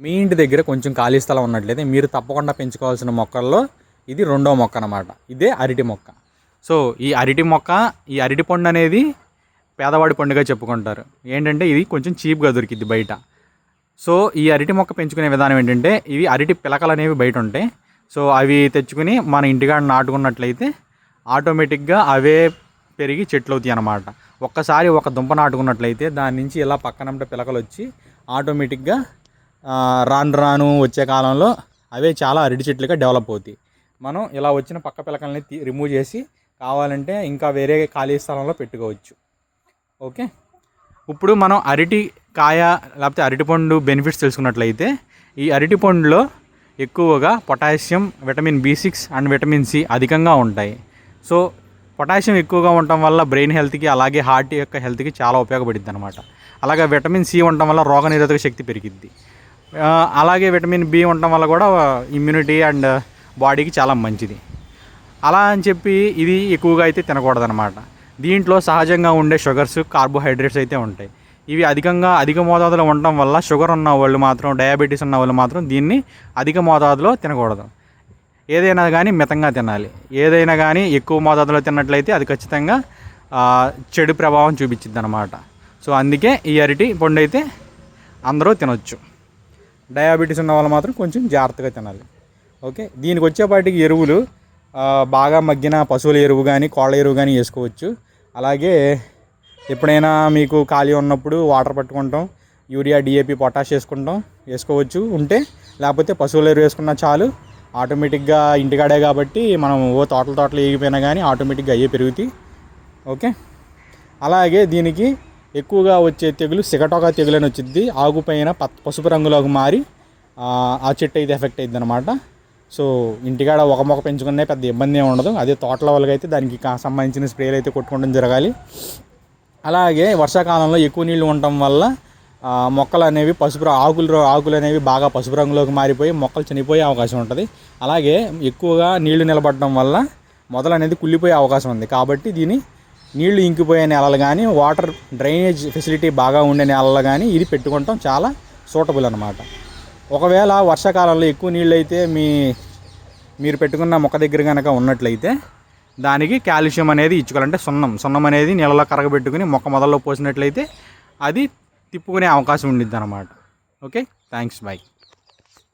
మీ ఇంటి దగ్గర కొంచెం ఖాళీ స్థలం ఉన్నట్లయితే మీరు తప్పకుండా పెంచుకోవాల్సిన మొక్కల్లో ఇది రెండో మొక్క అన్నమాట. ఇదే అరటి మొక్క. సో ఈ అరటి పండు అనేది పేదవాడి పండుగ చెప్పుకుంటారు. ఏంటంటే ఇది కొంచెం చీప్గా దొరికిద్ది బయట. సో ఈ అరటి మొక్క పెంచుకునే విధానం ఏంటంటే, ఇవి అరటి పిలకలు అనేవి బయట ఉంటాయి. సో అవి తెచ్చుకుని మన ఇంటికాడ నాటుకున్నట్లయితే ఆటోమేటిక్గా అవే పెరిగి చెట్లు అవుతాయి అన్నమాట. ఒక్కసారి ఒక దుంప నాటుకున్నట్లయితే దాని నుంచి ఇలా పక్కనంట పిలకలు వచ్చి ఆటోమేటిక్గా రాను వచ్చే కాలంలో అవే చాలా అరటి చెట్లుగా డెవలప్ అవుతాయి. మనం ఇలా వచ్చిన పక్క పిలకల్ని రిమూవ్ చేసి కావాలంటే ఇంకా వేరే ఖాళీ స్థలంలో పెట్టుకోవచ్చు. ఓకే, ఇప్పుడు మనం అరటి కాయ లేకపోతే అరటిపండు బెనిఫిట్స్ తెలుసుకున్నట్లయితే, ఈ అరటిపండులో ఎక్కువగా potassium, vitamin B6 and vitamin C అధికంగా ఉంటాయి. సో పొటాషియం ఎక్కువగా ఉండటం వల్ల బ్రెయిన్ హెల్త్కి, అలాగే హార్ట్ యొక్క హెల్త్కి చాలా ఉపయోగపడుద్ది అనమాట. అలాగే విటమిన్ C ఉండటం వల్ల రోగనిరోధక శక్తి పెరిగిద్ది. అలాగే విటమిన్ B ఉండటం వల్ల కూడా ఇమ్యూనిటీ అండ్ బాడీకి చాలా మంచిది. అలా అని చెప్పి ఇది ఎక్కువగా అయితే తినకూడదనమాట. దీంట్లో సహజంగా ఉండే షుగర్స్, కార్బోహైడ్రేట్స్ అయితే ఉంటాయి. ఇవి అధిక మోతాదులో ఉండటం వల్ల షుగర్ ఉన్న వాళ్ళు మాత్రం, డయాబెటీస్ ఉన్న వాళ్ళు మాత్రం దీన్ని అధిక మోతాదులో తినకూడదు. ఏదైనా కానీ మితంగా తినాలి. ఏదైనా కానీ ఎక్కువ మోతాదులో తిన్నట్లయితే అది ఖచ్చితంగా చెడు ప్రభావం చూపించిద్ది అనమాట. సో అందుకే ఈ అరటి పండు అయితే అందరూ తినొచ్చు. డయాబెటీస్ ఉన్న వాళ్ళు మాత్రం కొంచెం జాగ్రత్తగా తినాలి. ఓకే, దీనికి వచ్చేపాటికి ఎరువులు బాగా మగ్గిన పశువుల ఎరువు కానీ, కోళ్ళ ఎరువు కానీ వేసుకోవచ్చు. అలాగే ఎప్పుడైనా మీకు ఖాళీ ఉన్నప్పుడు వాటర్ పట్టుకుంటాం, యూరియా, DAP, పొటాష్ వేసుకోవచ్చు ఉంటే. లేకపోతే పశువుల ఎరువు వేసుకున్నా చాలు. ఆటోమేటిక్గా ఇంటికాడే కాబట్టి మనం తోటలు వేగిపోయినా కానీ ఆటోమేటిక్గా అయ్యే పెరుగుతాయి. ఓకే, అలాగే దీనికి ఎక్కువగా వచ్చే తెగులు సిగటోకా తెగులు అని వచ్చింది. ఆకుపైన పసుపు రంగులోకి మారి ఆ చెట్టు అయితే ఎఫెక్ట్ అయ్యిద్ది అనమాట. సో ఇంటికాడ ఒక మొక్క పెంచుకునే పెద్ద ఇబ్బంది ఏమి ఉండదు. అదే తోటల వాళ్ళకి అయితే దానికి సంబంధించిన స్ప్రేలు అయితే కొట్టుకోవడం జరగాలి. అలాగే వర్షాకాలంలో ఎక్కువ నీళ్ళు ఉండటం వల్ల మొక్కలు అనేవి ఆకులు అనేవి బాగా పసుపు రంగులోకి మారిపోయి మొక్కలు చనిపోయే అవకాశం ఉంటుంది. అలాగే ఎక్కువగా నీళ్లు నిలబడడం వల్ల మొదలు అనేది కుళ్ళిపోయే అవకాశం ఉంది. కాబట్టి దీని నీళ్లు ఇంకిపోయే నేలలు కానీ, వాటర్ డ్రైనేజ్ ఫెసిలిటీ బాగా ఉండే నేలలు కానీ ఇది పెట్టుకోవటం చాలా సూటబుల్ అనమాట. ఒకవేళ వర్షాకాలంలో ఎక్కువ నీళ్ళు అయితే మీరు పెట్టుకున్న మొక్క దగ్గర కనుక ఉన్నట్లయితే దానికి కాల్షియం అనేది ఇచ్చుకోవాలంటే సున్నం అనేది నీళ్ళలో కరగబెట్టుకుని మొక్క మొదల్లో పోసినట్లయితే అది తిప్పుకునే అవకాశం ఉండిద్ది అనమాట. Okay, thanks, by.